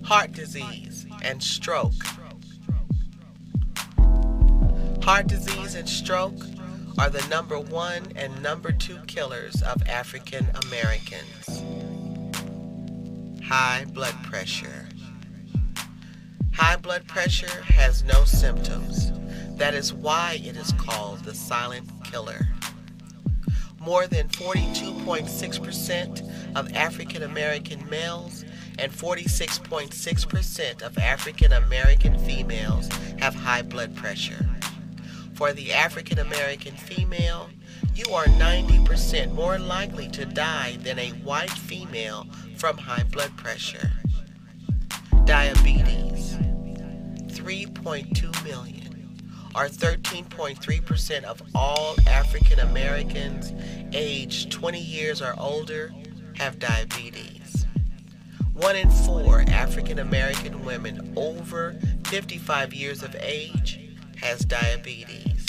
Heart disease and stroke. Heart disease and stroke are the number one and number two killers of African Americans. High blood pressure. High blood pressure has no symptoms. That is why it is called the silent killer. More than 42.6% of African American males and 46.6% of African American females have high blood pressure. For the African American female, you are 90% more likely to die than a white female from high blood pressure. Diabetes. 3.2 million, or 13.3% of all African Americans aged 20 years or older have diabetes. 1 in 4 African American women over 55 years of age has diabetes.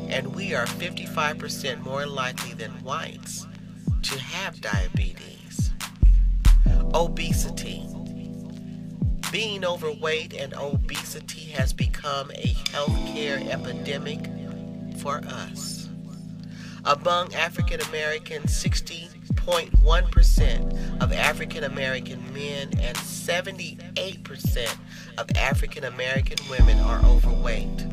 And we are 55% more likely than whites to have diabetes. Obesity. Being overweight and obesity has become a healthcare epidemic for us. Among African Americans, 60.1% of African American men and 78% of African American women are overweight,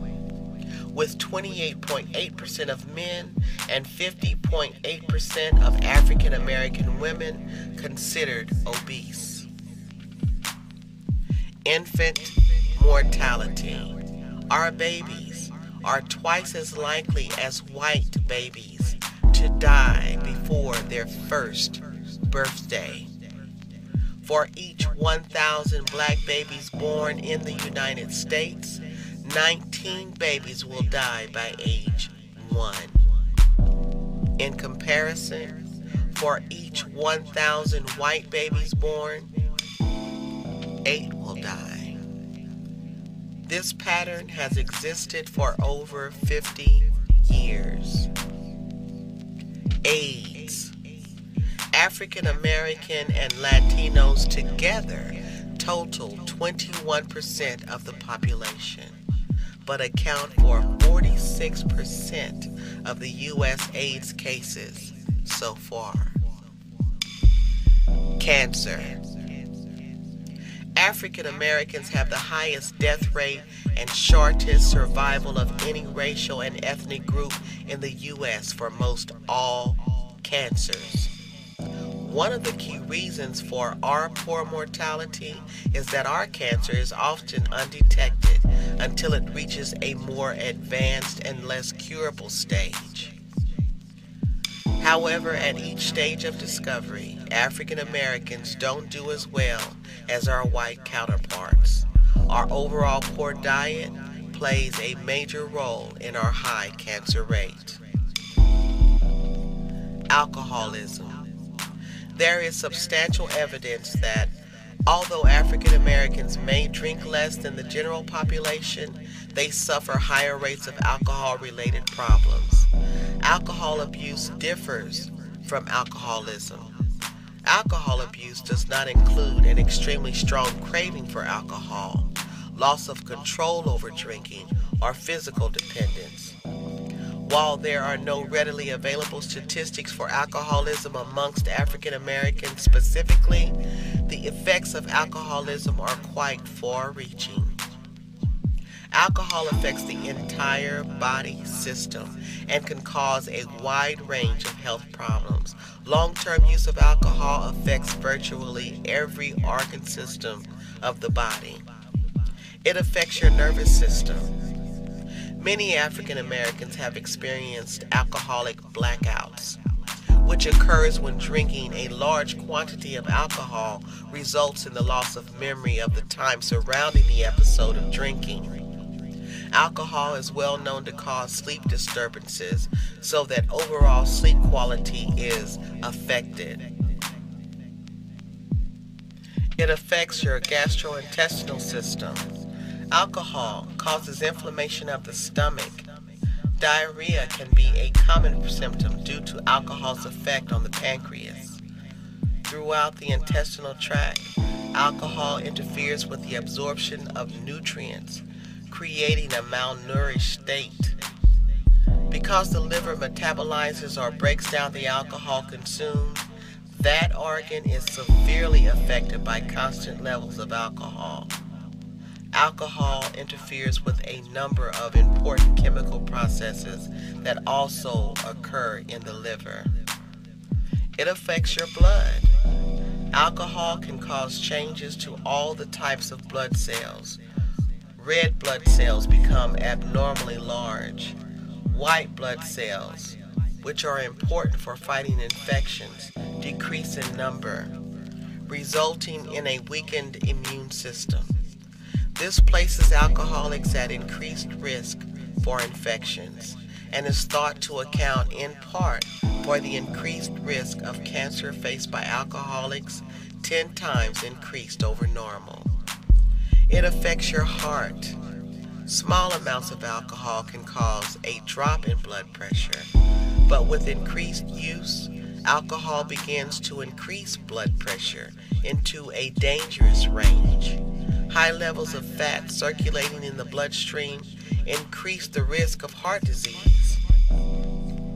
with 28.8% of men and 50.8% of African American women considered obese. Infant mortality. Our babies are twice as likely as white babies to die before their first birthday. For each 1,000 black babies born in the United States, 19 babies will die by age 1. In comparison, for each 1,000 white babies born, 8 will die. This pattern has existed for over 50 years. AIDS. African American and Latinos together total 21% of the population, but account for 46% of the U.S. AIDS cases so far. Cancer. African Americans have the highest death rate and shortest survival of any racial and ethnic group in the U.S. for most all cancers. One of the key reasons for our poor mortality is that our cancer is often undetected until it reaches a more advanced and less curable stage. However, at each stage of discovery, African Americans don't do as well as our white counterparts. Our overall poor diet plays a major role in our high cancer rate. Alcoholism. There is substantial evidence that although African Americans may drink less than the general population, they suffer higher rates of alcohol-related problems. Alcohol abuse differs from alcoholism. Alcohol abuse does not include an extremely strong craving for alcohol, loss of control over drinking, or physical dependence. While there are no readily available statistics for alcoholism amongst African Americans specifically, the effects of alcoholism are quite far-reaching. Alcohol affects the entire body system and can cause a wide range of health problems. Long-term use of alcohol affects virtually every organ system of the body. It affects your nervous system. Many African Americans have experienced alcoholic blackouts, which occurs when drinking a large quantity of alcohol results in the loss of memory of the time surrounding the episode of drinking. Alcohol is well known to cause sleep disturbances, so that overall sleep quality is affected. It affects your gastrointestinal system. Alcohol causes inflammation of the stomach. Diarrhea can be a common symptom due to alcohol's effect on the pancreas. Throughout the intestinal tract, Alcohol interferes with the absorption of nutrients, creating a malnourished state. Because the liver metabolizes or breaks down the alcohol consumed, that organ is severely affected by constant levels of alcohol. Alcohol interferes with a number of important chemical processes that also occur in the liver. It affects your blood. Alcohol can cause changes to all the types of blood cells. Red blood cells become abnormally large. White blood cells, which are important for fighting infections, decrease in number, resulting in a weakened immune system. This places alcoholics at increased risk for infections and is thought to account in part for the increased risk of cancer faced by alcoholics, 10 times increased over normal. It affects your heart. Small amounts of alcohol can cause a drop in blood pressure, but with increased use, alcohol begins to increase blood pressure into a dangerous range. High levels of fat circulating in the bloodstream increase the risk of heart disease.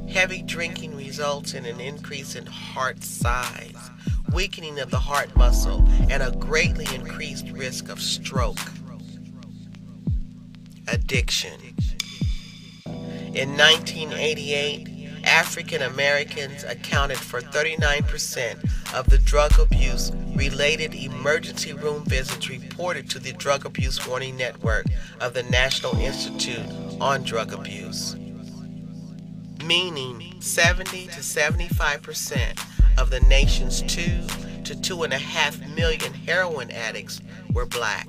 Heavy drinking results in an increase in heart size, weakening of the heart muscle, and a greatly increased risk of stroke. Addiction. In 1988, African Americans accounted for 39% of the drug abuse related emergency room visits reported to the Drug Abuse Warning Network of the National Institute on Drug Abuse. Meaning 70 to 75% of the nation's 2 to 2.5 million heroin addicts were black.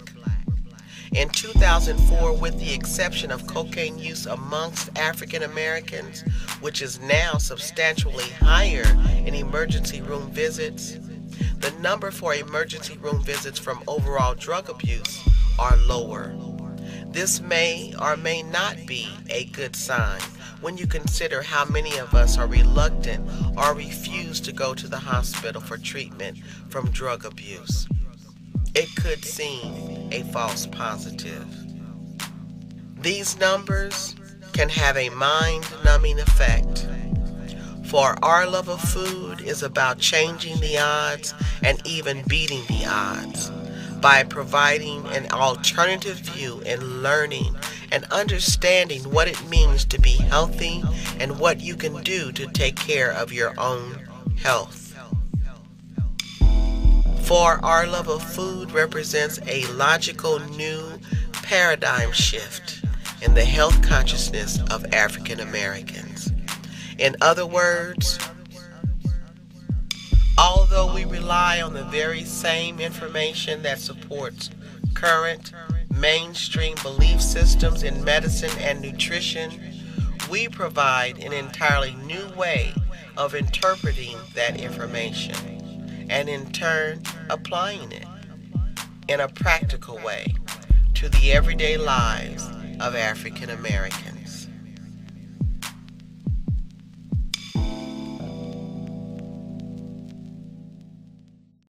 In 2004, with the exception of cocaine use amongst African Americans, which is now substantially higher in emergency room visits, the number for emergency room visits from overall drug abuse are lower. This may or may not be a good sign when you consider how many of us are reluctant or refuse to go to the hospital for treatment from drug abuse. It could seem a false positive. These numbers can have a mind-numbing effect, for our love of food is about changing the odds and even beating the odds by providing an alternative view and learning and understanding what it means to be healthy and what you can do to take care of your own health. For our love of food represents a logical new paradigm shift in the health consciousness of African Americans. In other words, although we rely on the very same information that supports current mainstream belief systems in medicine and nutrition, we provide an entirely new way of interpreting that information and in turn applying it in a practical way to the everyday lives of African Americans.